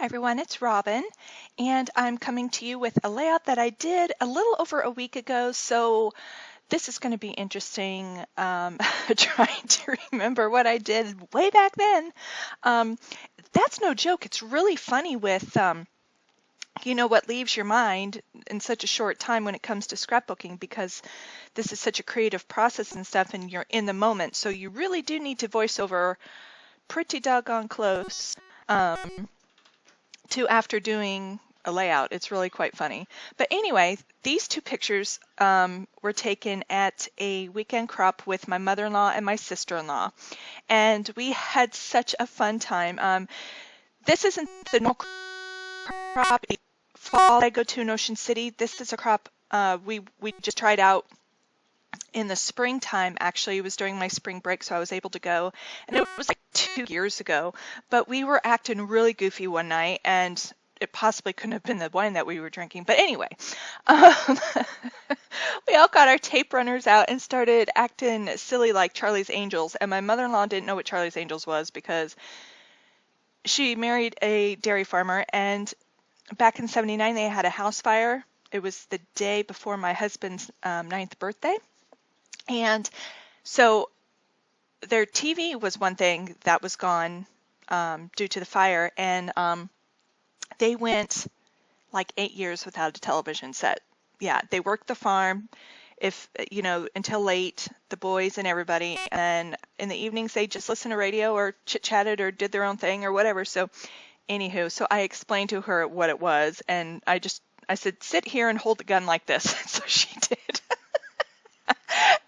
Hi everyone, it's Robin, and I'm coming to you with a layout that I did a little over a week ago, so this is going to be interesting, trying to remember what I did way back then. Um, that's no joke. It's really funny with, what leaves your mind in such a short time when it comes to scrapbooking, because this is such a creative process and stuff, and you're in the moment, so you really do need to voice over pretty doggone close. To after doing a layout. It's really quite funny. But anyway, these two pictures were taken at a weekend crop with my mother-in-law and my sister-in-law. And we had such a fun time. This isn't the normal crop fall I go to in Ocean City. This is a crop we just tried out in the springtime. Actually, it was during my spring break, so I was able to go, and it was like 2 years ago. But we were acting really goofy one night, and it possibly couldn't have been the wine that we were drinking. But anyway, um, we all got our tape runners out and started acting silly like Charlie's Angels. And my mother-in-law didn't know what Charlie's Angels was because she married a dairy farmer, and back in '79 they had a house fire. It was the day before my husband's 9th birthday. And so their TV was one thing that was gone due to the fire, and they went like 8 years without a television set. Yeah, they worked the farm until late, the boys and everybody, and in the evenings they just listened to radio or chit-chatted or did their own thing or whatever. So anywho, so I explained to her what it was, and I said, sit here and hold the gun like this. So she did.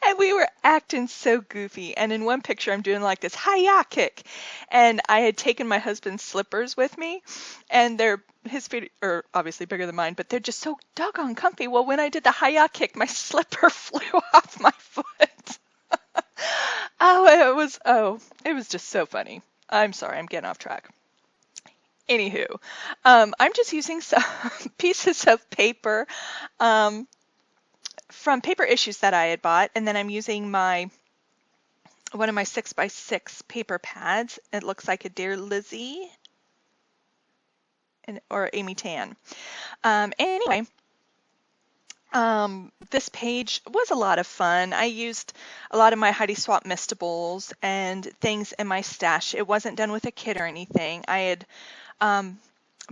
And we were acting so goofy. And in one picture, I'm doing like this hi-ya kick. And I had taken my husband's slippers with me. And his feet are obviously bigger than mine, but they're just so doggone comfy. Well, when I did the hi-ya kick, my slipper flew off my foot. It was just so funny. I'm sorry, I'm getting off track. Anywho, I'm just using some pieces of paper from paper issues that I had bought, and then I'm using one of my 6x6 paper pads. It looks like a Dear Lizzie or Amy Tan. Anyway, this page was a lot of fun. I used a lot of my Heidi Swapp mistables and things in my stash. It wasn't done with a kit or anything. I had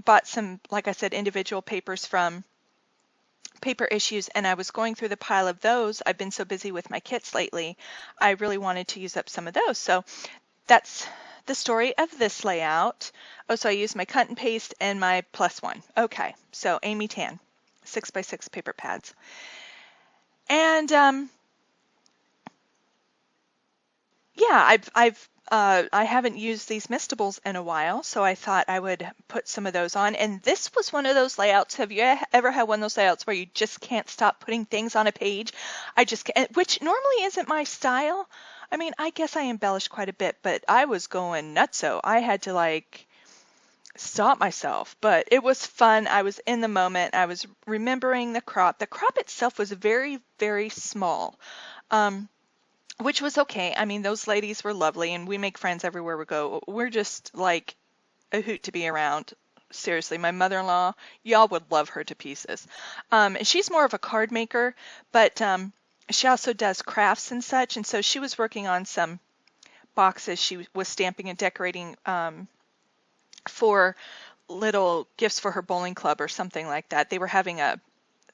bought some, like I said, individual papers from paper issues, and I was going through the pile of those. I've been so busy with my kits lately, I really wanted to use up some of those. So that's the story of this layout. Oh, so I used my cut and paste and my +1. Okay, so Amy Tan, 6x6 paper pads. And yeah, I haven't used these mistables in a while, so I thought I would put some of those on. And this was one of those layouts. Have you ever had one of those layouts where you just can't stop putting things on a page? I just can't, which normally isn't my style. I mean, I guess I embellished quite a bit, but I was going nutso. I had to stop myself, but it was fun. I was in the moment. I was remembering the crop. The crop itself was very, very small. Which was okay. I mean, those ladies were lovely, and we make friends everywhere we go. We're just like a hoot to be around. Seriously, my mother-in-law, y'all would love her to pieces. And she's more of a card maker, but she also does crafts and such, and so she was working on some boxes she was stamping and decorating for little gifts for her bowling club or something like that. They were having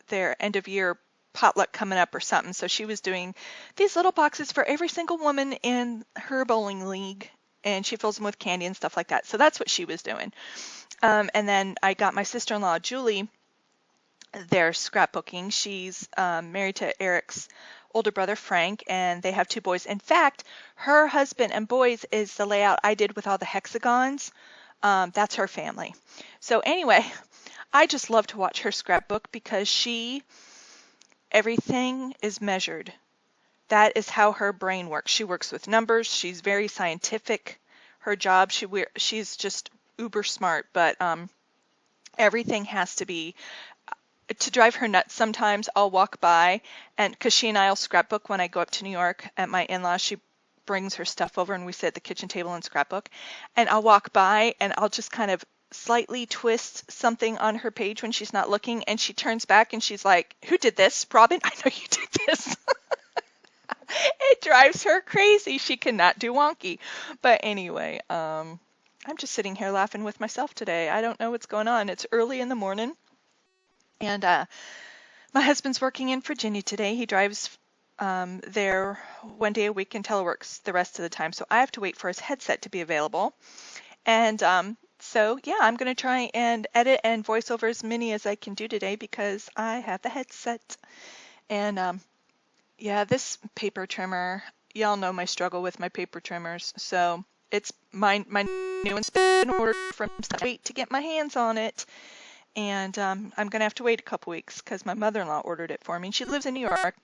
their end-of-year potluck coming up or something, so she was doing these little boxes for every single woman in her bowling league, and she fills them with candy and stuff like that. So that's what she was doing. And then I got my sister-in-law Julie their scrapbooking. She's married to Eric's older brother Frank, and they have 2 boys. In fact, her husband and boys is the layout I did with all the hexagons. That's her family. So anyway, I just love to watch her scrapbook because everything is measured. That is how her brain works. She works with numbers. She's very scientific. Her job, she's just uber smart, but everything has to be, to drive her nuts sometimes, I'll walk by, and because she and I will scrapbook when I go up to New York at my in-laws, she brings her stuff over and we sit at the kitchen table and scrapbook, and I'll walk by and I'll just kind of slightly twist something on her page when she's not looking, and she turns back and she's like, "Who did this? Robin, I know you did this." It drives her crazy. She cannot do wonky. But anyway, I'm just sitting here laughing with myself today. I don't know what's going on. It's early in the morning, and my husband's working in Virginia today. He drives there one day a week and teleworks the rest of the time. So I have to wait for his headset to be available. And so, yeah, I'm going to try and edit and voice over as many as I can do today because I have the headset. And yeah, this paper trimmer, y'all know my struggle with my paper trimmers. So it's my new one's been ordered from wait to get my hands on it. And I'm going to have to wait a couple weeks because my mother-in-law ordered it for me. She lives in New York,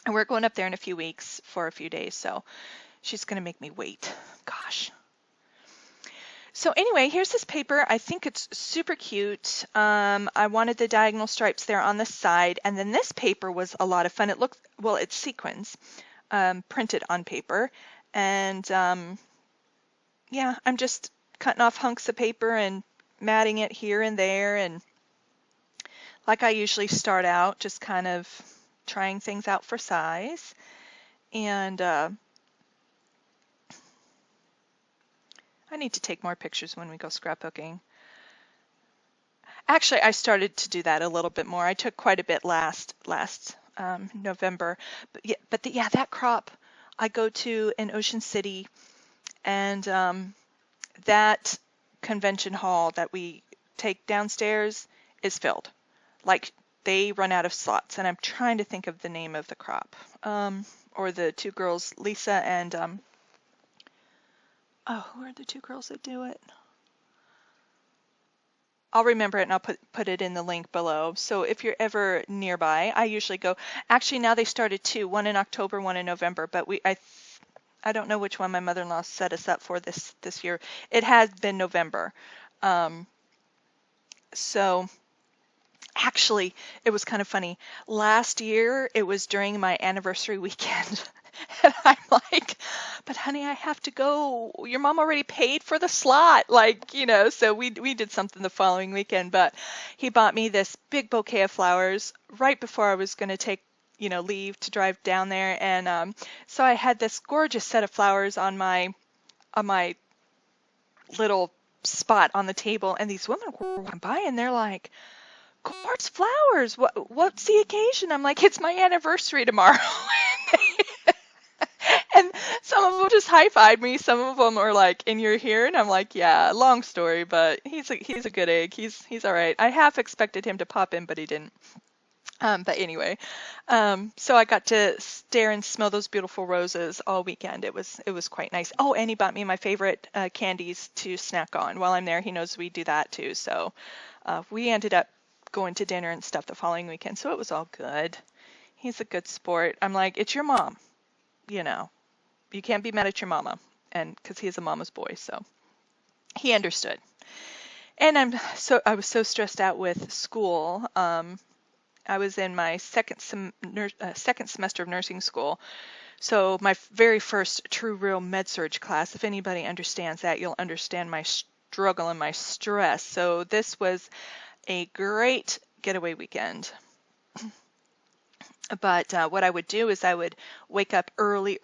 and we're going up there in a few weeks for a few days. So she's going to make me wait. Gosh. So anyway, here's this paper. I think it's super cute. I wanted the diagonal stripes there on the side. And then this paper was a lot of fun. It looks, well, it's sequins printed on paper. And yeah, I'm just cutting off hunks of paper and matting it here and there. And like I usually start out, just kind of trying things out for size. And I need to take more pictures when we go scrapbooking. Actually, I started to do that a little bit more. I took quite a bit last November. But yeah, that crop, I go to in Ocean City, and that convention hall that we take downstairs is filled. Like, they run out of slots, and I'm trying to think of the name of the crop. Or the two girls, Lisa and oh, who are the two girls that do it? I'll remember it and I'll put it in the link below. So if you're ever nearby, I usually go. Actually, now they started two, one in October, one in November. But I don't know which one my mother-in-law set us up for this year. It has been November. So actually, it was kind of funny. Last year, it was during my anniversary weekend. And I'm like, but honey, I have to go. Your mom already paid for the slot. Like, so we did something the following weekend. But he bought me this big bouquet of flowers right before I was going to take, leave to drive down there. And so I had this gorgeous set of flowers on my little spot on the table. And these women were walking by and they're like, gorgeous flowers. What's the occasion? I'm like, it's my anniversary tomorrow. And some of them just high-fived me. Some of them are like, and you're here? And I'm like, yeah, long story, but he's a good egg. He's all right. I half expected him to pop in, but he didn't. But anyway, so I got to stare and smell those beautiful roses all weekend. It was quite nice. Oh, and he bought me my favorite candies to snack on while I'm there. He knows we do that too. So we ended up going to dinner and stuff the following weekend. So it was all good. He's a good sport. I'm like, it's your mom. You can't be mad at your mama, and because he's a mama's boy, so he understood. And I was so stressed out with school. I was in my second semester of nursing school, so my very first true real med-surg class. If anybody understands that, you'll understand my struggle and my stress. So this was a great getaway weekend. But what I would do is I would wake up early,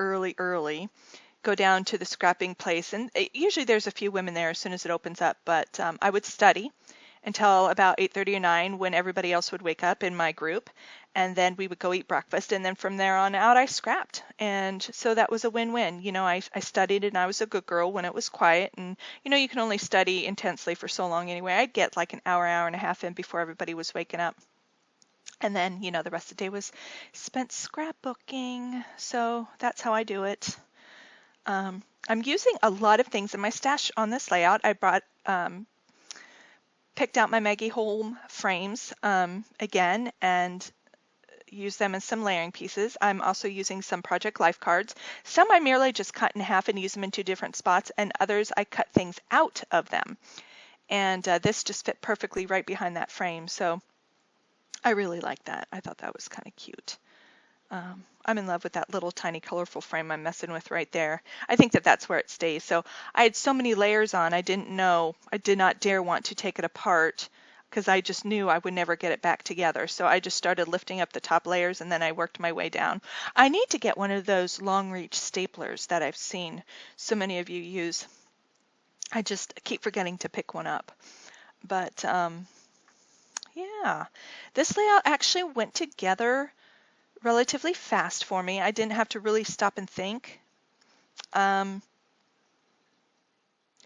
go down to the scrapping place, and usually there's a few women there as soon as it opens up, but I would study until about 8:30 or 9 when everybody else would wake up in my group, and then we would go eat breakfast, and then from there on out I scrapped. And so that was a win-win. I studied and I was a good girl when it was quiet, and you can only study intensely for so long anyway. I'd get like an hour and a half in before everybody was waking up. And then, the rest of the day was spent scrapbooking. So that's how I do it. I'm using a lot of things in my stash on this layout. I picked out my Maggie Holm frames again and used them in some layering pieces. I'm also using some Project Life cards. Some I merely just cut in half and use them in two different spots, and others I cut things out of them. And this just fit perfectly right behind that frame. So I really like that. I thought that was kind of cute. I'm in love with that little tiny colorful frame I'm messing with right there. I think that that's where it stays. So I had so many layers on, I did not dare want to take it apart because I just knew I would never get it back together. So I just started lifting up the top layers and then I worked my way down. I need to get one of those long reach staplers that I've seen so many of you use. I just keep forgetting to pick one up. But yeah, this layout actually went together relatively fast for me. I didn't have to really stop and think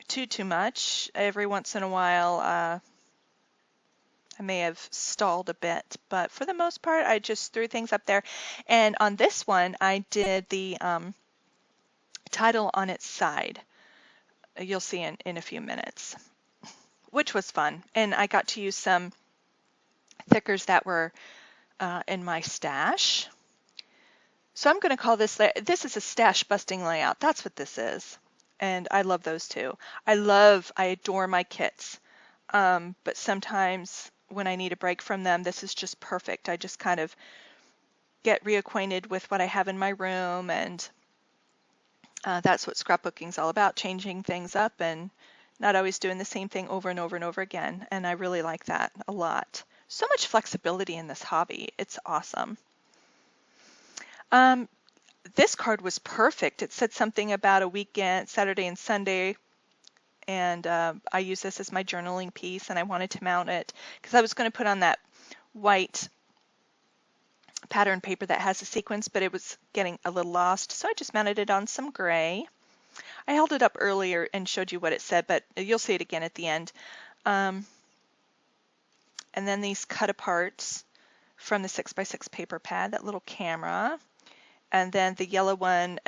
too much. Every once in a while, I may have stalled a bit, but for the most part, I just threw things up there. And on this one, I did the title on its side. You'll see in a few minutes, which was fun. And I got to use some thickers that were in my stash. So I'm going to call this is a stash busting layout. That's what this is. And I love those too. I adore my kits. But sometimes when I need a break from them, this is just perfect. I just kind of get reacquainted with what I have in my room, and that's what scrapbooking is all about, changing things up and not always doing the same thing over and over and over again. And I really like that a lot. So much flexibility in this hobby. It's awesome. This card was perfect. It said something about a weekend, Saturday and Sunday, and I use this as my journaling piece, and I wanted to mount it because I was going to put on that white pattern paper that has a sequence, but it was getting a little lost, so I just mounted it on some gray. I held it up earlier and showed you what it said, but you'll see it again at the end. And then these cut aparts from the 6x6 paper pad, that little camera. And then the yellow one,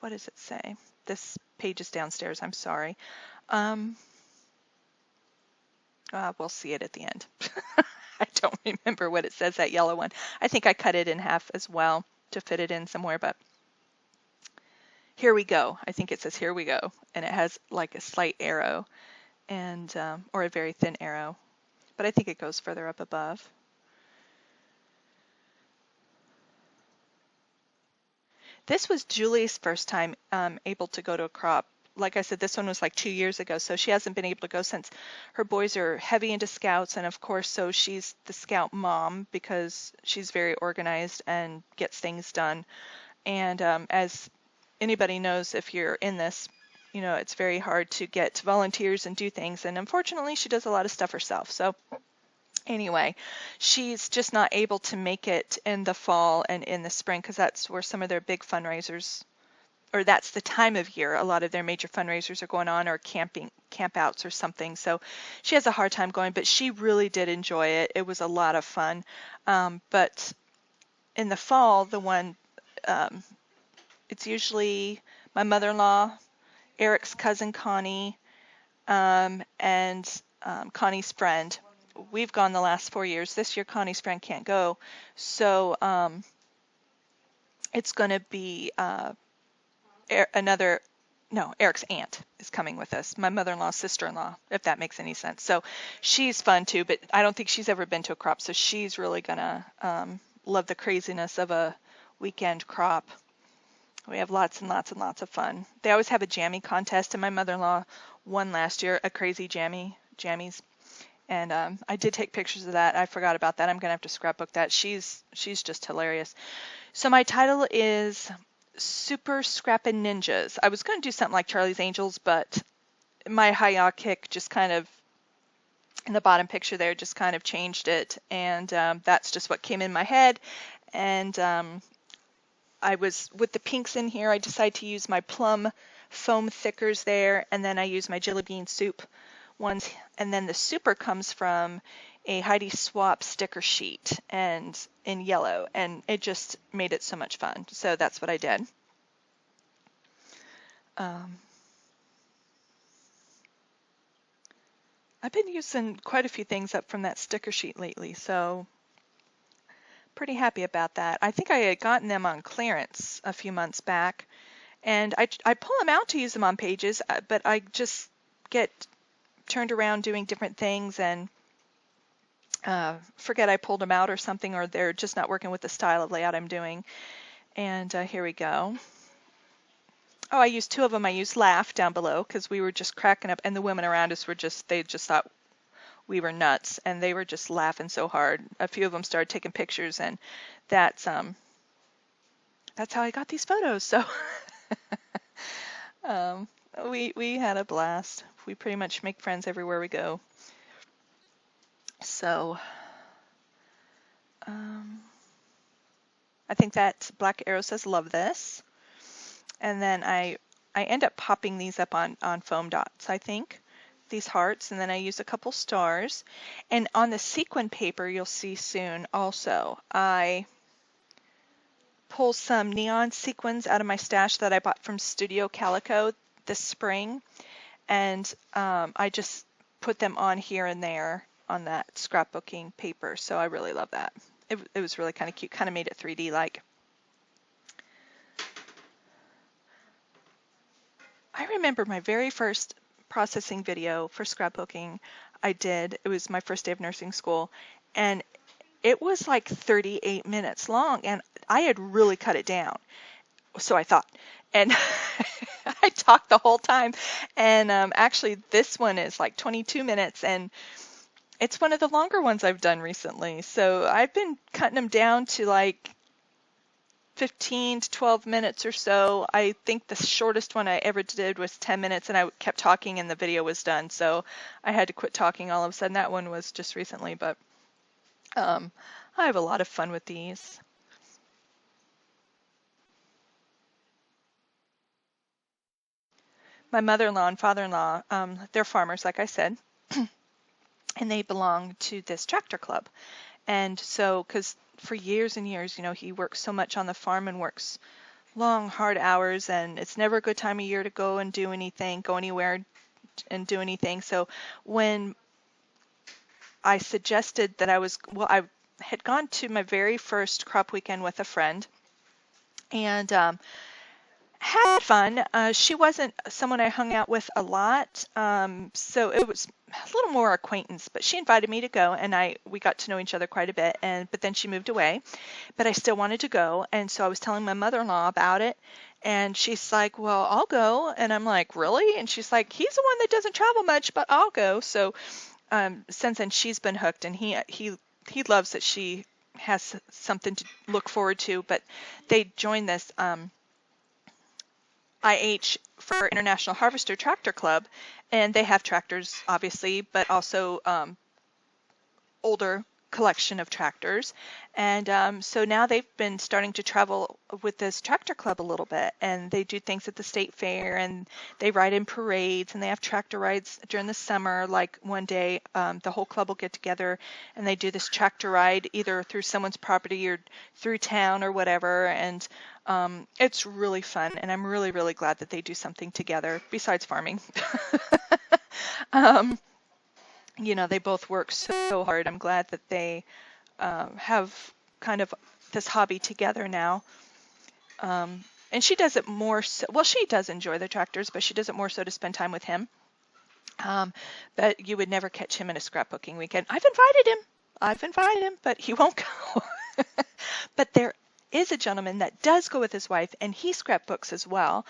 what does it say? This page is downstairs, I'm sorry. We'll see it at the end. I don't remember what it says, that yellow one. I think I cut it in half as well to fit it in somewhere, but here we go. I think it says here we go, and it has like a slight arrow and or a very thin arrow, but I think it goes further up above. This was Julie's first time able to go to a crop. Like I said, this one was like 2 years ago, so she hasn't been able to go since. Her boys are heavy into scouts, and of course, so she's the scout mom because she's very organized and gets things done. And as anybody knows, if you're in this, you know, it's very hard to get volunteers and do things, and unfortunately, she does a lot of stuff herself. So anyway, she's just not able to make it in the fall and in the spring because that's where some of their big fundraisers, or that's the time of year a lot of their major fundraisers are going on, or campouts or something. So she has a hard time going, but she really did enjoy it. It was a lot of fun. But in the fall, the one, it's usually my mother-in-law, Eric's cousin Connie, and Connie's friend. We've gone the last 4 years. This year, Connie's friend can't go. So it's going to be Eric's aunt is coming with us, my mother-in-law's sister-in-law, if that makes any sense. So she's fun too, but I don't think she's ever been to a crop, so she's really going to love the craziness of a weekend crop. We have lots and lots and lots of fun. They always have a jammy contest, and my mother-in-law won last year a crazy jammies. And I did take pictures of that. I forgot about that. I'm going to have to scrapbook that. She's just hilarious. So my title is Super Scrappin Ninjas. I was going to do something like Charlie's Angels, but my hi-ya kick just kind of, in the bottom picture there, just kind of changed it. And that's just what came in my head. And I was, with the pinks in here, I decided to use my plum foam thickers there. And then I used my jelly bean soup ones, and then the super comes from a Heidi Swapp sticker sheet and in yellow, and it just made it so much fun. So that's what I did. I've been using quite a few things up from that sticker sheet lately, so pretty happy about that. I think I had gotten them on clearance a few months back, and I pull them out to use them on pages, but I just get turned around doing different things, and forget I pulled them out or something, or they're just not working with the style of layout I'm doing. And here we go. Oh, I used two of them. I used laugh down below because we were just cracking up, and the women around us were they just thought we were nuts, and they were just laughing so hard. A few of them started taking pictures, and that's how I got these photos. So um, we had a blast. We pretty much make friends everywhere we go. So I think that black arrow says love this. And then I end up popping these up on foam dots, I think, these hearts, and then I use a couple stars. And on the sequin paper, you'll see soon also, I pull some neon sequins out of my stash that I bought from Studio Calico this spring, and I just put them on here and there on that scrapbooking paper, so I really love that. It was really kind of cute, kind of made it 3D like. I remember my very first processing video for scrapbooking it was my first day of nursing school, and it was like 38 minutes long, and I had really cut it down, so I thought, and I talked the whole time, and actually this one is like 22 minutes, and it's one of the longer ones I've done recently, so I've been cutting them down to like 15 to 12 minutes or so. I think the shortest one I ever did was 10 minutes, and I kept talking and the video was done, so I had to quit talking all of a sudden. That one was just recently, but I have a lot of fun with these. My mother-in-law and father-in-law, they're farmers, like I said, and they belong to this tractor club. And so, because for years and years, he works so much on the farm and works long, hard hours, and it's never a good time of year to go and do anything, go anywhere and do anything. So when I suggested that I had gone to my very first crop weekend with a friend, and had fun. She wasn't someone I hung out with a lot, so it was a little more acquaintance, but she invited me to go, and we got to know each other quite a bit, but then she moved away, but I still wanted to go, and so I was telling my mother-in-law about it, and she's like, well, I'll go, and I'm like, really? And she's like, he's the one that doesn't travel much, but I'll go. So since then she's been hooked, and he loves that she has something to look forward to. But they joined this IH for International Harvester Tractor Club, and they have tractors, obviously, but also older collection of tractors. And so now they've been starting to travel with this tractor club a little bit, and they do things at the state fair, and they ride in parades, and they have tractor rides during the summer. Like one day the whole club will get together and they do this tractor ride either through someone's property or through town or whatever, and it's really fun, and I'm really, really glad that they do something together besides farming. They both work so hard. I'm glad that they have kind of this hobby together now. And she does it more so, well, she does enjoy the tractors, but she does it more so to spend time with him. But you would never catch him in a scrapbooking weekend. I've invited him, but he won't go. But there is a gentleman that does go with his wife, and he scrapbooks as well.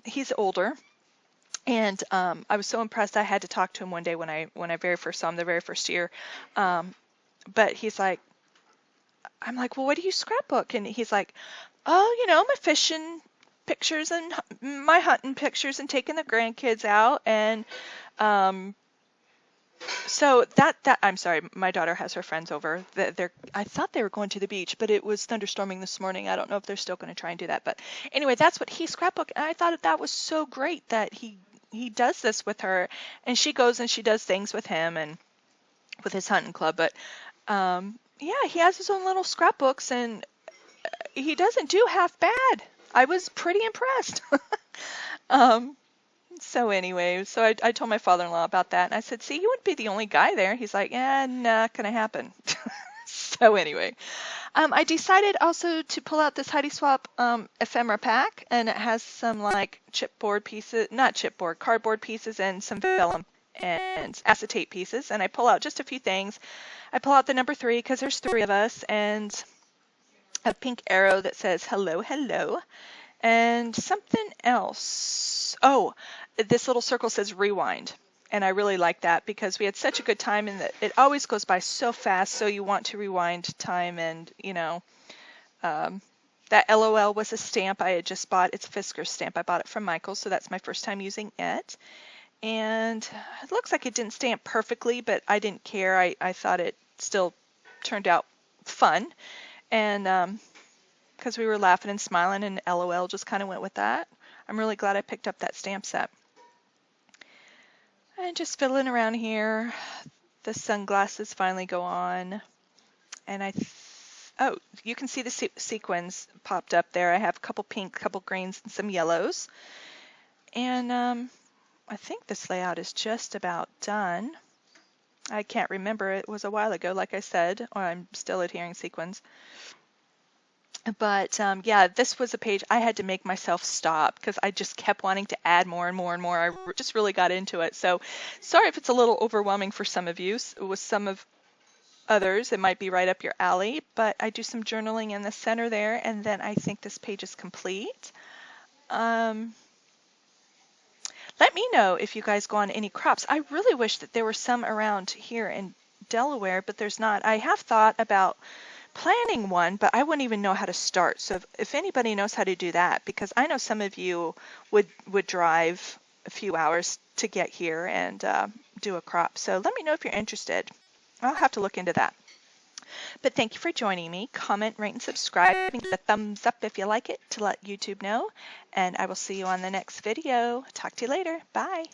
He's older. And I was so impressed. I had to talk to him one day when I very first saw him the very first year. But he's like, I'm like, well, what do you scrapbook? And he's like, oh, my fishing pictures and my hunting pictures and taking the grandkids out. And so that I'm sorry, my daughter has her friends over. I thought they were going to the beach, but it was thunderstorming this morning. I don't know if they're still going to try and do that. But anyway, that's what he scrapbooked. And I thought that was so great that he does this with her, and she goes and she does things with him and with his hunting club. But yeah, he has his own little scrapbooks, and he doesn't do half bad. I was pretty impressed. So anyway, I told my father-in-law about that, and I said, see, you wouldn't be the only guy there. He's like, not gonna happen. So anyway, I decided also to pull out this Heidi Swapp ephemera pack, and it has some like cardboard pieces and some vellum. and acetate pieces, and I pull out just a few things. I pull out the number 3 because there's 3 of us, and a pink arrow that says hello, hello, and something else. Oh, this little circle says rewind. And I really like that because we had such a good time, and it always goes by so fast, so you want to rewind time. And, you know, that LOL was a stamp I had just bought. It's a Fisker stamp. I bought it from Michael, so that's my first time using it. And it looks like it didn't stamp perfectly, but I didn't care. I thought it still turned out fun. And because we were laughing and smiling, and LOL just kind of went with that. I'm really glad I picked up that stamp set. And just fiddling around here. The sunglasses finally go on. And oh, you can see the sequins popped up there. I have a couple pink, couple greens, and some yellows. And I think this layout is just about done. I can't remember. It was a while ago, like I said, or I'm still adhering sequins. But yeah, this was a page I had to make myself stop because I just kept wanting to add more and more and more. I just really got into it. So sorry if it's a little overwhelming for some of you. With some of others, it might be right up your alley, but I do some journaling in the center there, and then I think this page is complete. Let me know if you guys go on any crops. I really wish that there were some around here in Delaware, but there's not. I have thought about planning one, but I wouldn't even know how to start. So if anybody knows how to do that, because I know some of you would drive a few hours to get here and do a crop. So let me know if you're interested. I'll have to look into that. But thank you for joining me. Comment, rate, and subscribe, and give a thumbs up if you like it to let YouTube know. And I will see you on the next video. Talk to you later. Bye.